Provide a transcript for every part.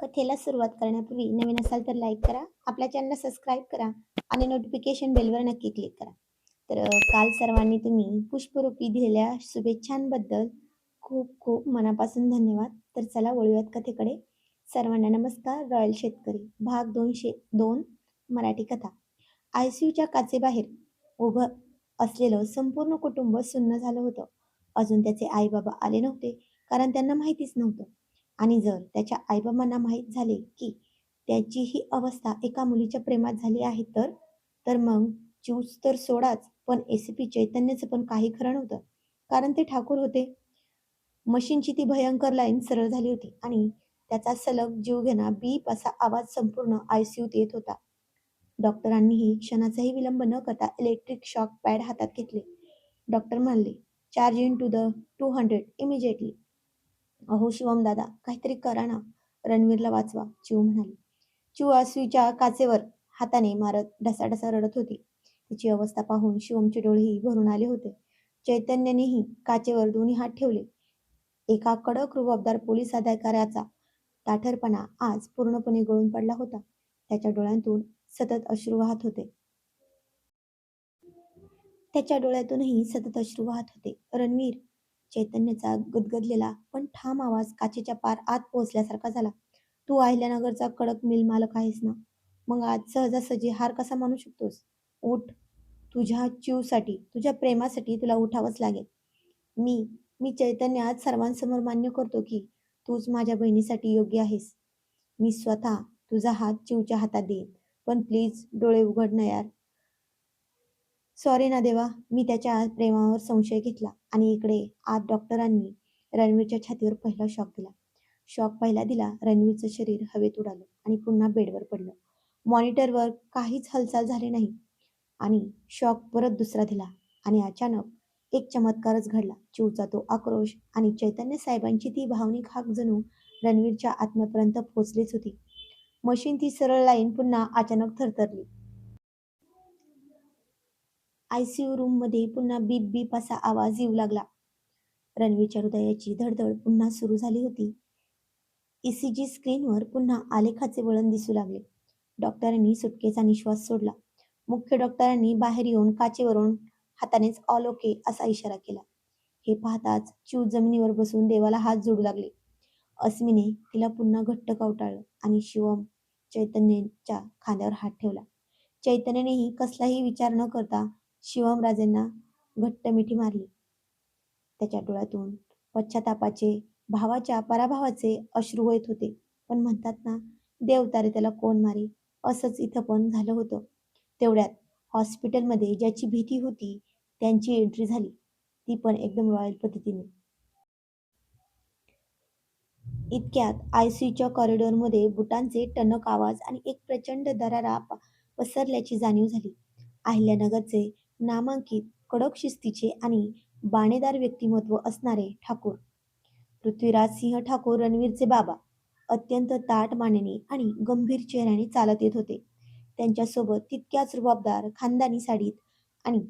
कथेला सुरुवात करण्यापूर्वी नवीन असाल तर लाईक करा, आपल्या चॅनलला सबस्क्राईब करा आणि नोटिफिकेशन बेलवर नक्की क्लिक करा. काल सर्वांनी तुम्ही पुष्परूपी दिलेल्या शुभेच्छांबद्दल खूप खूप मनापासून धन्यवाद. तर चला वळूयात कथेकडे. सर्वांना नमस्कार. रॉयल शेतकरी भाग 202 मराठी कथा. आयसीयूच्या काचेबाहेर उभं असलेलं संपूर्ण कुटुंब सुन्न झालं होतं. अजून त्याचे आई बाबा आले नव्हते, कारण त्यांना माहितीच नव्हतं. आणि जर त्याच्या आईबाबांना माहीत झाले की त्याची ही अवस्था एका मुलीच्या प्रेमात झाली आहे, तर मग ज्यूस तर सोडाच, पण एसीपी चैतन्याचं पण काही खरं नव्हतं. कारण ते ठाकूर होते. मशीनची ती भयंकर लाईन सरळ झाली होती आणि त्याचा सलग जीवघेणा बीप असा आवाज संपूर्ण आयसीयूत येत होता. डॉक्टरांनीही क्षणाचाही विलंब न करता इलेक्ट्रिक शॉक पॅड हातात घेतले. डॉक्टर म्हणाले, charge in to the 200 immediately. अहो शिवम दादा, काहीतरी करा ना. रणवीरला वाचवा, चिऊ म्हणाली. चिऊ आसवीच्या काचेवर हाताने मारत ढसाढसा रडत होती. तिची अवस्था पाहून शिवमचे डोळेही भरून आले होते. चैतन्यानेही काचेवर दोन्ही हात ठेवले. एका कडक रुबाबदार पोलीस अधिकाऱ्याचा ताठरपणा आज पूर्णपणे गळून पडला होता. त्याच्या डोळ्यांतून सतत अश्रू वाहत होते. रणवीर, चैतन्याचा गदगदलेला पण ठाम आवाज काचेच्या पार आत पोहोचल्यासारखा झाला. तू अहिल्यानगरचा कडक मिल मालक आहेस ना? मग आज सहजासहजी हार कसा मानू शकतोस? उठ. तुझ्या चिवसाठी, तुझ्या प्रेमासाठी तुला उठावंच लागेल. मी मी चैतन्य आज सर्वांसमोर मान्य करतो की तूच माझ्या बहिणीसाठी योग्य आहेस. मी स्वतः तुझा हात चिवच्या हातात देईन. पण प्लीज डोळे उघड ना यार. सॉरी ना देवा, मी त्याच्या प्रेमावर संशय घेतला. आणि इकडे आत डॉक्टरांनी रणवीरच्या छातीवर पहिला शॉक दिला. शॉक पहिला दिला, रणवीरचं शरीर हवेत उडालं आणि पुन्हा बेडवर पडलं. मॉनिटरवर काहीच हालचाल झाली नाही. आणि शॉक परत दुसरा दिला आणि अचानक एक चमत्कारच घडला. चिवचा तो आक्रोश आणि चैतन्य साहेबांची ती भावनिक हाक जणू रणवीरच्या आत्म्यापर्यंत पोहोचलीच होती. मशीन ती सरळ लाईन पुन्हा अचानक थरथरली. आयसीयू रूम मध्ये पुन्हा बीप बीप असा आवाज येऊ लागला. रणवीरच्या हृदयाची धडधड पुन्हा सुरू झाली होती. ईसीजी स्क्रीनवर पुन्हा आलेखाचे वळण दिसू लागले. डॉक्टरांनी सुटकेचा निश्वास सोडला. मुख्य डॉक्टरांनी बाहेर येऊन काचेवरून हातानेच ऑल ओके असा इशारा केला. हे पाहताच चिव जमिनीवर बसून देवाला हात जोडू लागले. अस्मीने तिला पुन्हा घट्ट कवटाळलं आणि शिवम चैतन्याच्या खांद्यावर हात ठेवला. चैतन्यानेही कसलाही विचार न करता शिवमराजेंना घट्ट मिठी मारली. त्याच्या डोळ्यातून पश्चातापाचे, भावाच्या पराभवाचे अश्रू येत होते. पण म्हणतात ना, देव तारे त्याला कोण मारी, असंच इथं पण झालं होतं. तेवढ्यात हॉस्पिटलमध्ये ज्याची भीती होती त्यांची एंट्री झाली. ती पण एकदम रॉयल पद्धतीने. इतक्यात आयसीयूच्या कॉरिडॉरमध्ये बुटांचे टणक आवाज आणि एक प्रचंड दरारा पसरल्याची जाणीव झाली. अहिल्यानगरचे नामांकित, कडक शिस्तीचे आणि बाणेदार व्यक्तिमत्व असणारे ठाकूर पृथ्वीराज सिंह ठाकूर, रणवीरचे बाबा, अत्यंत ताठ मानेने आणि गंभीर चेहऱ्याने चालत येत होते. त्यांच्यासोबत तितक्याच रुबाबदार खानदानी साडीत आणि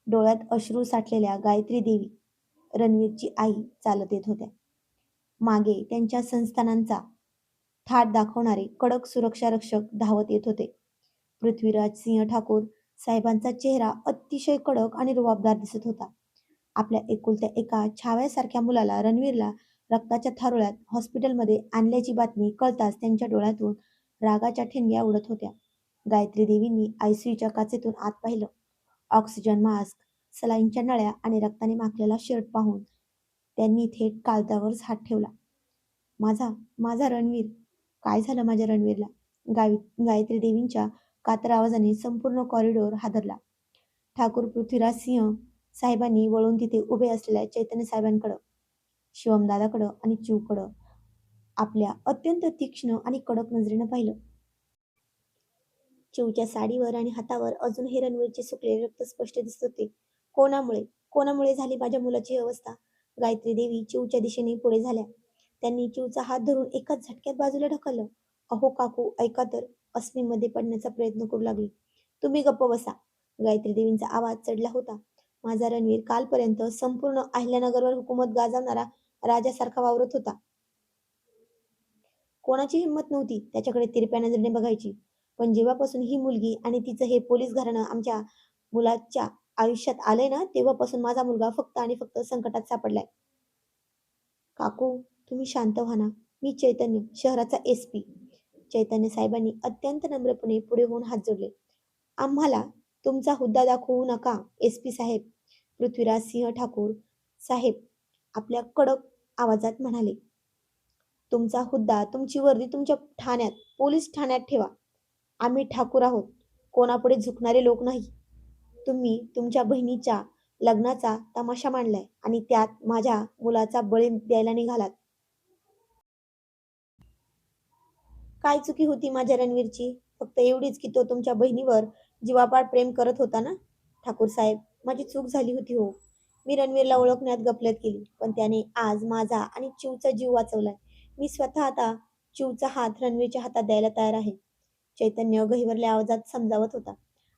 डोळ्यात अश्रू साठलेल्या गायत्री देवी, रणवीरची आई, चालत येत होत्या. मागे त्यांच्या संस्थानांचा थाट दाखवणारे कडक सुरक्षा रक्षक धावत येत होते. पृथ्वीराज सिंह ठाकूर साहेबांचा चेहरा अतिशय कडक आणि रुबाबदार दिसत होता. आपल्या एकुलत्या एका छाव्यासारख्या मुलाला, रणवीरला, रक्ताच्या थारोळ्यात हॉस्पिटलमध्ये आणल्याची बातमी कळताच त्यांच्या डोळ्यातून रागाच्या ठिणग्या उडत होत्या. गायत्री देवींनी आयसीयूच्या काचेतून आत पाहिलं. ऑक्सिजन मास्क, सलाईनच्या नळ्या आणि रक्ताने माखलेला शर्ट पाहून त्यांनी थेट काळजावरच हात ठेवला. माझा माझा रणवीर, काय झालं माझ्या रणवीरला? गायत्री देवींच्या कातर आवाजाने संपूर्ण कॉरिडॉर हादरला. ठाकूर पृथ्वीराज सिंह साहेबांनी वळून तिथे उभे असलेल्या चैतन्य साहेबांकडं, शिवमदादाकडं आणि चिवकडं आपल्या अत्यंत तीक्ष्ण आणि कडक नजरेनं पाहिलं. चिवच्या साडीवर आणि हातावर अजूनही रणवीरचे सुकलेले रक्त स्पष्ट दिसत होते. कोणामुळे झाली माझ्या मुलाची अवस्था? गायत्री देवी चिवच्या दिशेने पुढे झाल्या. त्यांनी चिवचा हात धरून एकाच झटक्यात बाजूला ढकललं. अहो काकू, ऐका तर, अस्मी मध्ये पडण्याचा प्रयत्न करू लागली. तुम्ही गप्प बसा. गायत्री देवींचा आवाज चढला होता. माझा रणवीर कालपर्यंत संपूर्ण अहिल्यानगरवर हुकूमत गाजवणारा राजासारखा वावरत होता. कोणाची हिंमत नव्हती त्याच्याकडे तिरप्या नजरेने बघायची. पण जेव्हापासून ही मुलगी आणि तिचं हे पोलीस घराणं आमच्या मुलाच्या आयुष्यात आलंय ना, तेव्हापासून माझा मुलगा फक्त आणि फक्त संकटात सापडलाय. काकू, तुम्ही शांत व्हा ना. मी चैतन्य, शहराचा एसपी. चैतन्य साहेबांनी अत्यंत नम्रपणे पुढे होऊन हात जोडले. आम्हाला तुमचा हुद्दा दाखवू नका, एसपी साहेब. पृथ्वीराज सिंह ठाकूर साहेब आपल्या कडक आवाजात म्हणाले. तुमचा हुद्दा, तुमची वर्दी तुमच्या ठाण्यात, पोलीस ठाण्यात ठेवा. आम्ही ठाकूर आहोत, कोणापुढे झुकणारे लोक नाही. तुम्ही तुमच्या बहिणीच्या लग्नाचा तमाशा मांडलाय आणि त्यात माझ्या मुलाचा बळी द्यायला निघालात. काय चुकी होती माझ्या रणवीरची? फक्त एवढीच की तो तुमच्या बहिणीवर जीवापाड प्रेम करत होता ना? ठाकूर साहेब, माझी चूक झाली होती हो. मी रणवीरला ओळखण्यात गफलत केली, पण त्याने आज माझा आणि चिवचा जीव वाचवलाय. मी स्वतः आता चिवचा हात रणवीरच्या हातात द्यायला तयार आहे. चैतन्य गहिवरल्या आवाजात समजावत होता.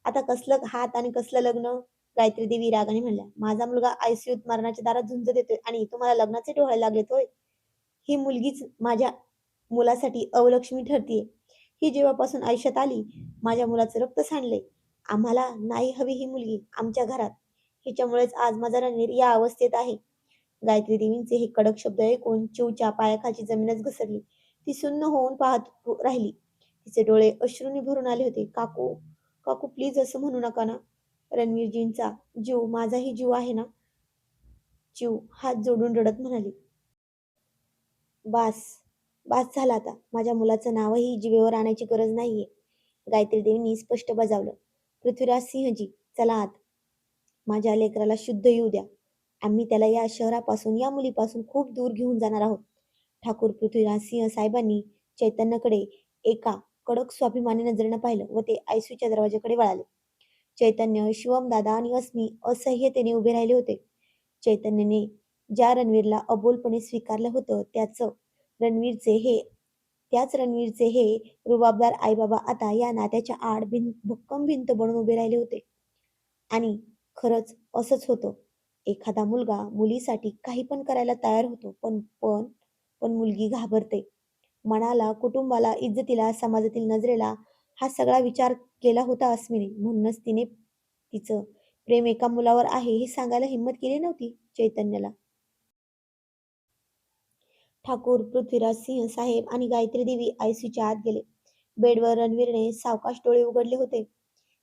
आता कसलं हात आणि कसलं लग्न? गायत्री देवी रागाने म्हणल्या. माझा मुलगा आयसीयूत मरणाच्या दारात झुंज देतोय आणि तुम्हाला लग्नाचे डोळे लागलेत होय? ही मुलगीच माझ्या मुलासाठी अवलक्ष्मी ठरतीये. ही जेव्हापासून आयुष्यात आली, माझ्या मुलाचं रक्त सांडलंय. आम्हाला नाही हवी ही मुलगी आमच्या घरात. हिच्यामुळेच आज माझा रणवीर या अवस्थेत आहे. गायत्री देवींचे हे कडक शब्द ऐकून चिवच्या पायाखालची जमीनच घसरली. ती सुन्न होऊन पाहत राहिली. तिचे डोळे अश्रूंनी भरून आले होते. काकू, काकू प्लीज असं म्हणू नका ना. रणवीरजींचा जीव माझाही जीव आहे ना. चिव हात जोडून रडत म्हणाली. बास, बास झाला आता. माझ्या मुलाचं नावही जिभेवर आणायची गरज नाहीये. गायत्री देवींनी स्पष्ट बजावलं. पृथ्वीराज सिंहजी, चला आत. माझ्या लेकराला शुद्ध येऊ द्या. आम्ही त्याला या शहरापासून, या मुलीपासून खूप दूर घेऊन जाणार आहोत. ठाकूर पृथ्वीराज सिंह साहेबांनी चैतन्यकडे एका कडक स्वाभिमानी नजरेनं पाहिलं व ते आयसीयूच्या दरवाजाकडे वळाले. चैतन्य, शिवम दादा आणि अस्मी असह्यतेने उभे राहिले होते. चैतन्यने ज्या रणवीरला अबोलपणे स्वीकारलं होतं रणवीरचे हे त्याच रणवीरचे हे रुबाबदार आईबाबा आता या नात्याच्या आड भक्कम भिंत बनून उभे राहिले होते. आणि खरंच असंच होतं. एखादा मुलगा मुलीसाठी काही पण करायला तयार होतो. पण मुलगी घाबरते. मनाला, कुटुंबाला, इज्जतीला, समाजातील नजरेला हा सगळा विचार केला होता अस्मीने. म्हणूनच तिने तिचं प्रेम एका मुलावर आहे हे सांगायला हिंमत केली नव्हती चैतन्याला. ठाकूर पृथ्वीराज सिंह साहेब आणि गायत्री देवी आयसीयूच्या आत गेले. बेडवर रणवीरने सावकाश डोळे उघडले होते.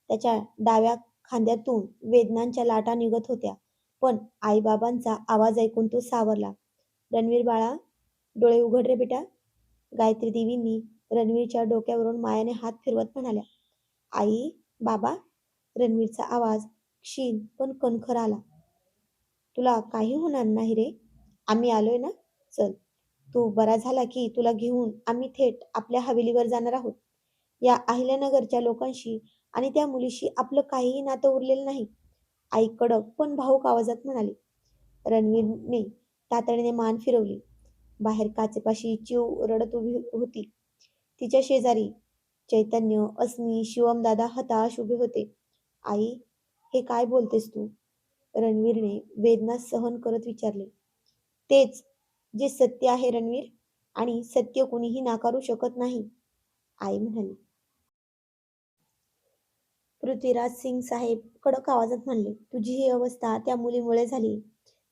त्याच्या डाव्या खांद्यातून वेदनांच्या लाटा निघत होत्या. पण आईबाबांचा आवाज ऐकून तो सावरला. रणवीर बाळा, डोळे उघड रे बेटा. गायत्री देवींनी रणवीरच्या डोक्यावरून मायाने हात फिरवत म्हणाल्या. आई, बाबा. रणवीरचा आवाज क्षीण पण कणखर आला. तुला काही होणार नाही रे. आम्ही आलोय ना. चल, तू बरा झाला की तुला घेऊन आम्ही थेट आपल्या हवेलीवर जाणार आहोत. या अहिल्यानगरच्या लोकांशी आणि त्या मुलीशी आपलं काहीही नातं उरलेलं नाही. आई कडक पण भाऊक आवाजात म्हणाली. रणवीरने तातडीने मान फिरवली. बाहेर काचेपाशी चिव रडत उभी होती. तिच्या शेजारी चैतन्य, अस्मी, शिवमदादा हताश उभे होते. आई, हे काय बोलतेस तू? रणवीरने वेदना सहन करत विचारले. तेच, जे सत्य आहे रणवीर, आणि सत्य कुणीही नाकारू शकत नाही, आई म्हणाली. पृथ्वीराज सिंग साहेब कडक आवाजात म्हणले. तुझी ही अवस्था त्या मुलीमुळे झाली.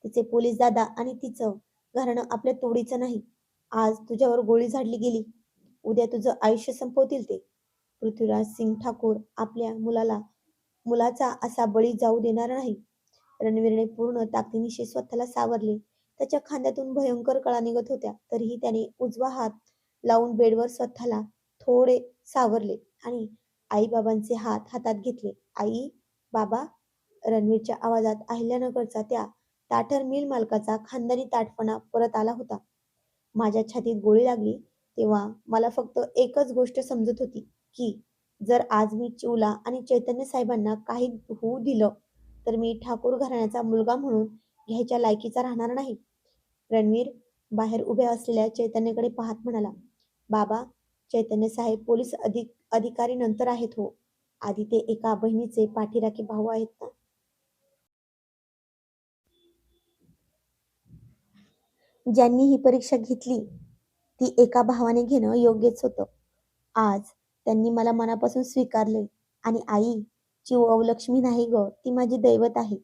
तिचे पोलीस दादा आणि तिचं घराणं आपल्या तोडीचं नाही. आज तुझ्यावर गोळी झाडली गेली, उद्या तुझं आयुष्य संपवतील ते. पृथ्वीराज सिंग ठाकूर आपल्या मुलाचा असा बळी जाऊ देणार नाही. रणवीरने पूर्ण ताकदीनिशी स्वतःला सावरले. त्याच्या खांद्यातून भयंकर कळा निघत होत्या. तरीही त्याने उजवा हात लावून बेडवर स्वतःला थोडे सावरले आणि आईबाबांचे हात हातात घेतले. आई, बाबा. रणवीरच्या आवाजात अहिल्यानगरचा त्या ताठर मिल मालकाचा खानदानी ताठपणा परत आला होता. माझ्या छातीत गोळी लागली तेव्हा मला फक्त एकच गोष्ट समजत होती की जर आज मी चिवला आणि चैतन्य साहेबांना काही होऊ दिलं तर मी ठाकूर घराण्याचा मुलगा म्हणून घ्यायच्या लायकीचा राहणार नाही. रणवीर बाहेर उभ्या असलेल्या चैतन्यकडे पाहत म्हणाला. बाबा, चैतन्य साहेब पोलीस अधिकारी नंतर आहेत हो. आधी ते एका बहिणीचे पाठीराखे भाऊ आहेत ना. ज्यांनी ही परीक्षा घेतली ती एका भावाने घेणं योग्यच होतं. आज त्यांनी मला मनापासून स्वीकारले आणि आई, चिव अवलक्ष्मी नाही गं, ती माझी दैवत आहे.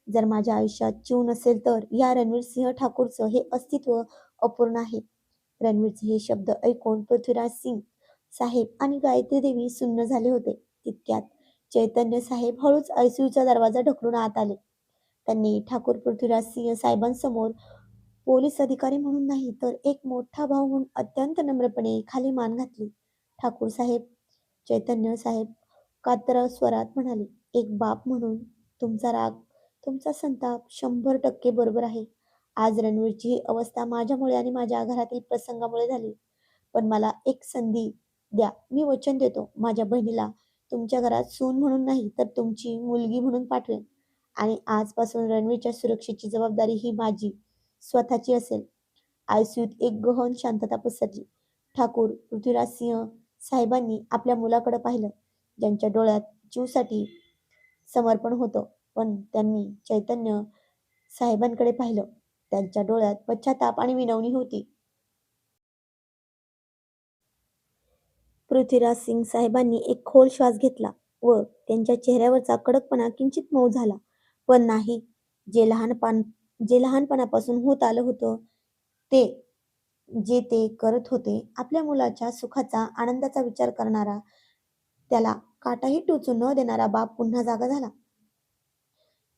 जर माझ्या आयुष्यात चिव नसेल तर या रणवीर सिंह ठाकूरचं हे अस्तित्व अपूर्ण आहे. रणवीरचे हे शब्द ऐकून पृथ्वीराज सिंग साहेब आणि गायत्री देवी सुन्न झाले होते. तितक्यात चैतन्य साहेब हळूच आयसीयूचा दरवाजा ढकलून आत आले. त्यांनी ठाकूर पृथ्वीराज सिंह साहेबांसमोर पोलीस अधिकारी म्हणून नाही तर एक मोठा भाऊ म्हणून अत्यंत नम्रपणे खाली मान घातली. ठाकूर साहेब, चैतन्य साहेब कातर स्वरात म्हणाले, एक बाप म्हणून तुमचा राग, तुमचा संताप 100% बरोबर आहे. आज रणवीरची ही अवस्था माझ्यामुळे आणि माझ्या घरातील प्रसंगामुळे झाली. पण मला एक संधी द्या. मी वचन देतो, माझ्या बहिणीला तुमच्या घरात सून म्हणून नाही तर तुमची मुलगी म्हणून पाठवेन. आणि आजपासून रणवीरच्या सुरक्षेची जबाबदारी ही माझी स्वतःची असेल. आयसीयूत एक गहन शांतता पसरली. ठाकूर पृथ्वीराज सिंह साहेबांनी आपल्या मुलाकडे पाहिलं, ज्यांच्या डोळ्यात जीवसाठी समर्पण होतं. पण त्यांनी चैतन्य साहेबांकडे पाहिलं. त्यांच्या डोळ्यात पश्चाताप आणि विनवणी होती. पृथ्वीराज सिंग साहेबांनी एक खोल श्वास घेतला व त्यांच्या चेहऱ्यावरचा कडकपणा किंचित मऊ झाला. पण नाही, जे लहानपण जे लहानपणापासून होत आलं होतं, ते जे ते करत होते, आपल्या मुलाच्या सुखाचा, आनंदाचा विचार करणारा, त्याला काटाही टोचू न देणारा बाप पुन्हा जागा झाला.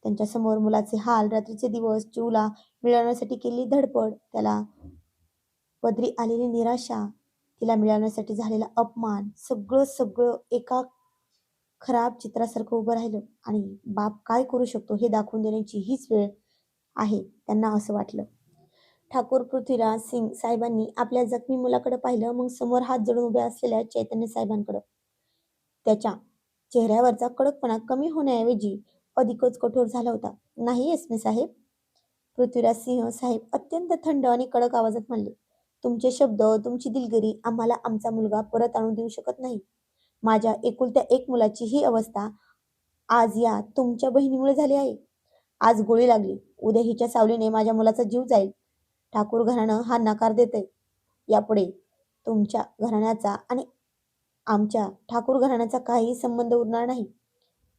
त्यांच्यासमोर मुलाचे हाल, रात्रीचे दिवस, चिवला मिळवण्यासाठी केलेली धडपड, त्याला पदरी आलेली निराशा, तिला मिळवण्यासाठी झालेला अपमान, सगळं सगळं एका खराब चित्रासारखं उभं राहिलं आणि बाप काय करू शकतो हे दाखवून देण्याची हीच वेळ आहे, त्यांना असं वाटलं. ठाकूर पृथ्वीराज सिंग साहेबांनी आपल्या जखमी मुलाकडे पाहिलं, मग समोर हात जोडून उभ्या असलेल्या चैतन्य साहेबांकडे. त्याच्या चेहऱ्यावरचा कडकपणा कमी होण्याऐवजी अधिकच कठोर झाला होता. नाही एसपी साहेब, पृथ्वीराज सिंह साहेब अत्यंत थंड आणि कडक आवाजात म्हणले, तुमचे शब्द, तुमची दिलगिरी आम्हाला आमचा मुलगा परत आणून देऊ शकत नाही. माझ्या एकुलत्या एक मुलाची ही अवस्था आज या तुमच्या बहिणीमुळे झाली आहे. आज गोळी लागली, उद्या हिच्या सावलीने माझ्या मुलाचा जीव जाईल. ठाकूर घराणं हा नकार देतंय. यापुढे तुमच्या घराण्याचा आणि आमच्या ठाकूर घराण्याचा काहीही संबंध उरणार नाही.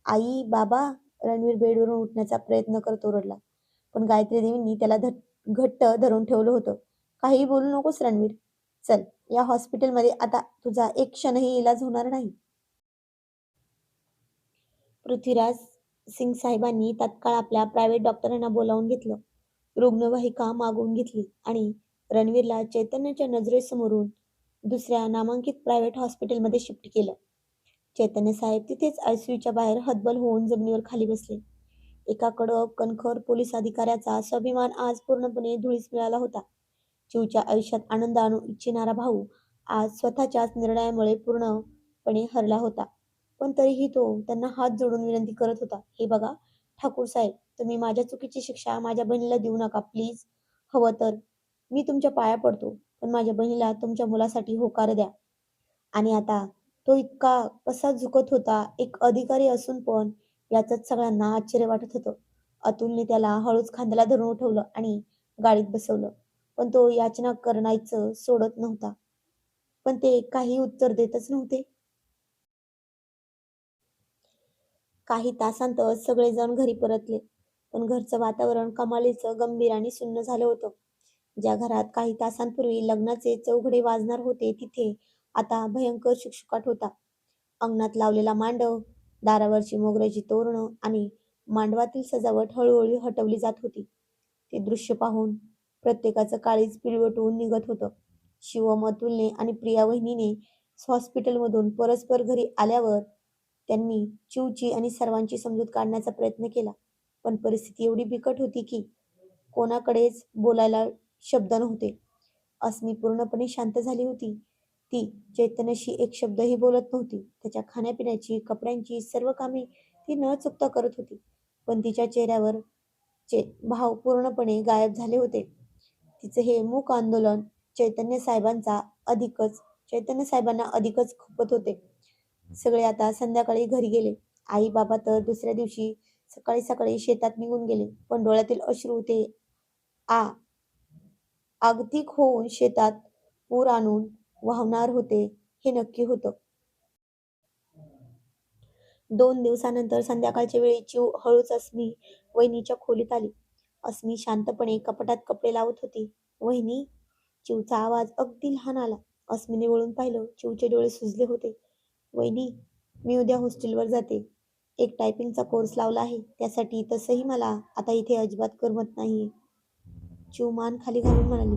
आई, बाबा, रणवीर बेडवरून उठण्याचा प्रयत्न करत ओरडला. पण गायत्री देवींनी त्याला घट्ट धरून ठेवलं होतं. काहीही बोलू नकोस रणवीर. चल, या हॉस्पिटलमध्ये आता तुझा एक क्षणही इलाज होणार नाही. पृथ्वीराज सिंग साहेबांनी तात्काळ आपल्या प्रायव्हेट डॉक्टरांना बोलावून घेतलं. रुग्णवाहिका मागवून घेतली आणि रणवीरला चैतन्याच्या नजरेसमोरून दुसऱ्या नामांकित प्रायव्हेट हॉस्पिटलमध्ये शिफ्ट केलं. चैतन्य साहेब तिथेच आयसीयूच्या बाहेर हतबल होऊन जमिनीवर खाली बसले. एका कडक, कणखर पोलीस अधिकाऱ्याचा स्वाभिमान आज पूर्णपणे धुळीस मिळाला होता. चिवच्या आयुष्यात आनंद आणू इच्छिणारा भाऊ आज स्वतःच्याच निर्णयामुळे पूर्णपणे हरला होता. पण तरीही तो त्यांना हात जोडून विनंती करत होता, हे बघा ठाकूर साहेब, तुम्ही माझ्या चुकीची शिक्षा माझ्या बहिणीला देऊ नका प्लीज. हवं तर मी तुमच्या पाया पडतो, पण माझ्या बहिणीला तुमच्या मुलासाठी होकार द्या. आणि आता तो इतका कसा झुकत होता, एक अधिकारी असून पण. याचंच सगळ्यांना आश्चर्य वाटत होतं. अतुलने त्याला हळूच खांद्याला धरून उठवलं आणि गाडीत बसवलं. पण तो याचना करायचं सोडत नव्हता. पण ते काही उत्तर देतच नव्हते. काही तासांतच सगळेजण घरी परतले. पण घरचं वातावरण कमालीचं गंभीर आणि सुन्न झालं होतं. ज्या घरात काही तासांपूर्वी लग्नाचे चौघडे वाजणार होते, तिथे आता भयंकर शुकशुकाट होता. अंगणात लावलेला मांडव, दारावरची मोगऱ्याची तोरणं आणि मांडवातील सजावट हळूहळू हटवली जात होती. ते दृश्य पाहून प्रत्येकाचं काळीज पिळवटून निघत होतं. शिवम, अतुलने आणि प्रिया वहिनीने हॉस्पिटलमधून परस्पर घरी आल्यावर त्यांनी चिवची आणि सर्वांची समजूत काढण्याचा प्रयत्न केला. पण परिस्थिती एवढी बिकट होती की कोणाकडेच बोलायला शब्द नव्हते. अस्मी पूर्णपणे शांत झाली होती. ती चैतन्यशी एक शब्दही बोलत नव्हती. त्याच्या खाण्यापिण्याची, कपड्यांची सर्व कामे ती न चुकता करत होती. पण तिच्या चेहऱ्यावरचे भाव पूर्णपणे गायब झाले होते. तिचे हे मूक आंदोलन चैतन्य साहेबांना अधिकच खुपत होते. सगळे आता संध्याकाळी घरी गेले. आई बाबा तर दुसऱ्या दिवशी सकाळी सकाळी शेतात निघून गेले. पण डोळ्यातील अश्रू ते आ आगतिक होऊन शेतात पूर आणून वाहणार होते हे नक्की होतं. 2 दिवसानंतर संध्याकाळच्या वेळी चिव हळूच अस्मी वहिनीच्या खोलीत आली. अस्मी शांतपणे कपाटात कपडे लावत होती. "वहिनी," चिवचा आवाज अगदी लहान आला. अस्मीने वळून पाहिलं. चिवचे डोळे सुजले होते. "वहिनी, मी उद्या हॉस्टेलवर जाते. एक टायपिंगचा कोर्स लावला आहे त्यासाठी. तसंही मला आता इथे अजिबात करमत नाहीये." चिव मान खाली घालून म्हणाली.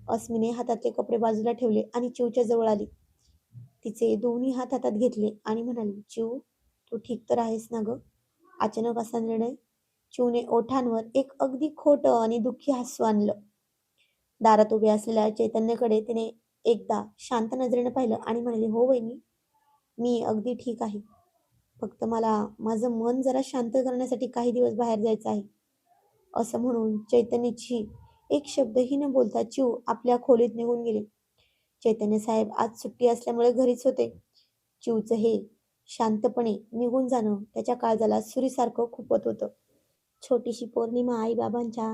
अस्मीने हातातले कपडे बाजूला ठेवले आणि चिवच्या जवळ आली. तिचे दोन्ही हात हातात घेतले आणि म्हणाली, "चिव, तू ठीक तर आहेस ना गं?" अचानक असा निर्णय. चिवने ओठांवर एक अगदी खोटं आणि दुःखी हसू आणलं. दारात उभे असलेल्या चैतन्यकडे तिने एकदा शांत नजरेने पाहिलं आणि म्हणाली, "हो वहिनी, मी अगदी ठीक आहे. फक्त मला माझं मन जरा शांत करण्यासाठी काही दिवस बाहेर जायचं आहे." असं म्हणून चैतन्यची एक शब्दही न बोलता चिव आपल्या खोलीत निघून गेली. चैतन्य साहेब आज सुट्टी असल्यामुळे घरीच होते. चिवचं हे शांतपणे निघून जाणं त्याच्या काळजाला सुरीसारखं खुपत होतं. छोटीशी पौर्णिमा आईबाबांच्या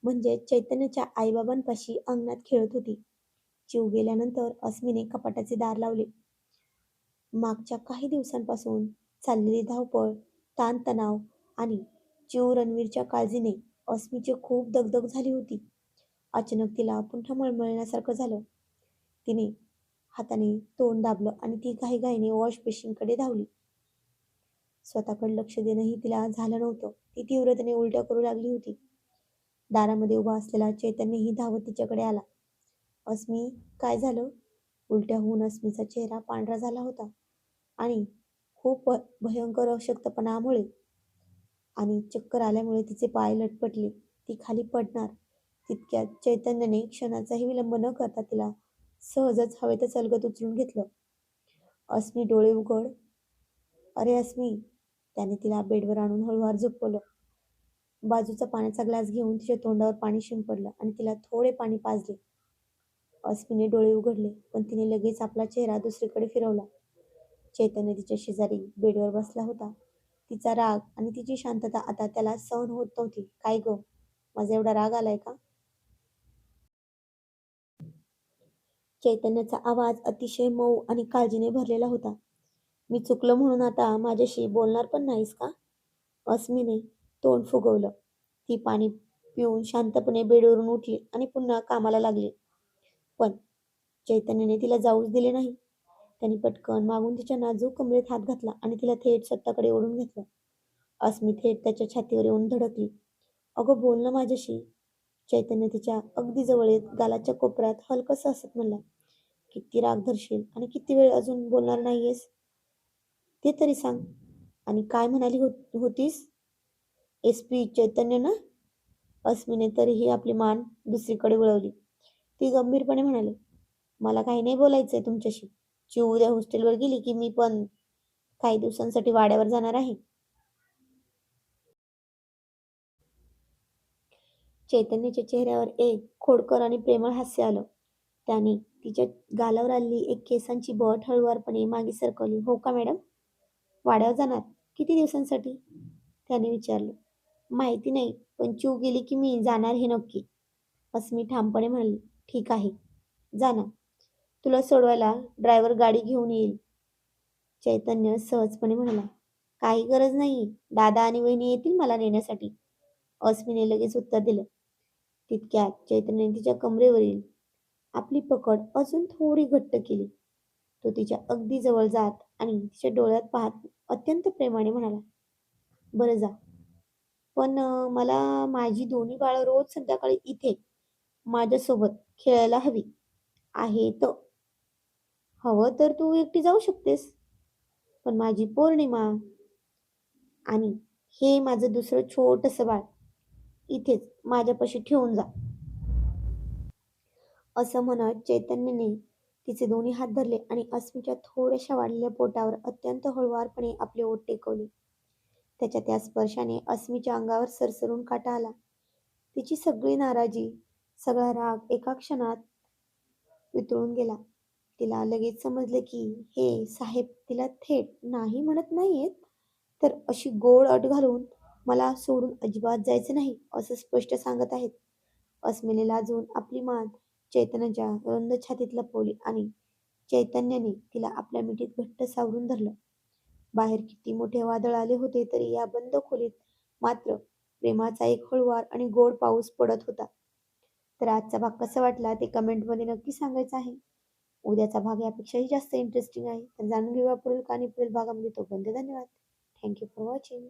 म्हणजेच चैतन्यच्या आईबाबांपाशी अंगणात खेळत होती. चिव गेल्यानंतर अस्मीने कपाटाचे दार लावले. मागच्या काही दिवसांपासून चाललेली धावपळ, ताणतणाव आणि चिव रणवीरच्या काळजीने अस्मीची खूप दगदग झाली होती. अचानक तिला पुन्हा मळमळण्यासारखं झालं. तिने हाताने तोंड दाबलं आणि ती घाईघाईने वॉश बेसिनकडे धावली. स्वतःकडे लक्ष देणंही तिला झालं नव्हतं. ती तीव्रतेने उलट्या करू लागली होती. दारामध्ये उभा असलेला चैतन्यही धावत तिच्याकडे आला. "अस्मी, काय झालं?" उलट्या होऊन अस्मीचा चेहरा पांढरा झाला होता आणि खूप भयंकर अशक्तपणामुळे आणि चक्कर आल्यामुळे तिचे पाय लटपटले. ती खाली पडणार तितक्यात चैतन्याने क्षणाचाही विलंब न करता तिला सहजच हवेतच अलगद उचलून घेतलं. "अस्मी, डोळे उघड." "अरे अस्मी." त्याने तिला बेडवर आणून हळूवार झोपवलं. बाजूचा पाण्याचा ग्लास घेऊन तिच्या तोंडावर पाणी शिंपडलं आणि तिला थोडे पाणी पाजले. अस्मीने डोळे उघडले, पण तिने लगेच आपला चेहरा दुसरीकडे फिरवला. चैतन्य तिच्या शेजारी बेडवर बसला होता. तिचा राग आणि तिची शांतता आता त्याला सहन होत नव्हती. "काय गं, माझा एवढा राग आलाय का?" चैतन्याचा आवाज अतिशय मऊ आणि काळजीने भरलेला होता. "मी चुकलं म्हणून आता माझ्याशी बोलणार पण नाहीस का?" अस्मीने तोंड फुगवलं. ती पाणी पिऊन शांतपणे बेडवरून उठली आणि पुन्हा कामाला लागली. पण चैतन्याने तिला जाऊच दिले नाही. त्याने पटकन मागून तिच्या नाजूक कमरेत हात घातला आणि तिला थेट स्वतःकडे ओढून घेतलं. अस्मी थेट त्याच्या छातीवर येऊन धडकली. "अगं, बोल ना माझ्याशी." चैतन्य तिच्या अगदी जवळ येत गालाच्या कोपऱ्यात हलकंसं हसत म्हणला, "किती राग धरशील आणि किती वेळ अजून बोलणार नाहीयेस? ते तरी सांग. आणि काय म्हणाली होतीस? एसपी चैतन्य ना?" अस्मीने तरीही आपली मान दुसरीकडे वळवली. ती गंभीरपणे म्हणाली, "मला काही नाही बोलायचंय तुमच्याशी. चिव उद्या हॉस्टेलवर गेली की मी पण काही दिवसांसाठी वाड्यावर जाणार आहे." चैतन्याच्या चेहऱ्यावर एक खोडकर आणि प्रेमळ हास्य आलं. त्याने तिच्या गालावर आलेली एक केसांची बट हळुवारपणे मागे सरकवली. "हो का मॅडम? वाड्यावर जाणार? किती दिवसांसाठी?" त्याने विचारलं. "माहिती नाही, पण चिव गेली की मी जाणार हे नक्की." अस्मी ठामपणे म्हणाली. "ठीक आहे, जा ना. तुला सोडवायला ड्रायव्हर गाडी घेऊन येईल." चैतन्य सहजपणे म्हणाला. "काही गरज नाही. दादा आणि वहिनी येतील मला नेण्यासाठी." अस्मीने लगेच उत्तर दिलं. तितक्यात चैतन्याने तिच्या कमरेवरील आपली पकड अजून थोडी घट्ट केली. तो तिच्या अगदी जवळ जात आणि तिच्या डोळ्यात पाहत अत्यंत प्रेमाने म्हणाला, "बरं जा. पण मला माझी दोन्ही बाळं रोज संध्याकाळी इथे माझ्यासोबत खेळायला हवी आहेत. हवं तर तू एकटी जाऊ शकतेस. पण माझी पौर्णिमा आणि हे माझं दुसरं छोटंसं बाळ इथेच माझ्यापाशी ठेवून जा." असं म्हणत चैतन्यने तिचे दोन्ही हात धरले आणि अस्मीच्या थोड्याशा वाढलेल्या पोटावर अत्यंत हळुवारपणे आपले ओठ टेकवले. त्याच्या त्या स्पर्शाने अस्मीच्या अंगावर सरसरून काटा आला. तिची सगळी नाराजी, सगळा राग एका क्षणात वितळून गेला. तिला लगेच समजले की हे साहेब तिला थेट नाही म्हणत नाहीयेत, तर अशी गोड अट घालून मला सोडून अजिबात जायचं नाही असं स्पष्ट सांगत आहेत. अस्मीने लाजून आपली मान चैतन्याच्या रुंद छातीत लपवली आणि चैतन्याने तिला आपल्या मिठीत घट्ट सावरून धरलं. बाहेर किती मोठे वादळ आले होते तरी या बंद खोलीत मात्र प्रेमाचा एक हळुवार आणि गोड पाऊस पडत होता. तर आजचा भाग कसा वाटला ते कमेंटमध्ये नक्की सांगायचं आहे. उद्याचा भाग यापेक्षाही जास्त इंटरेस्टिंग आहे. तर जाणून घेऊया पुढील कहाणी पुढील भागामध्ये. तोपर्यंत धन्यवाद. Thank you for watching.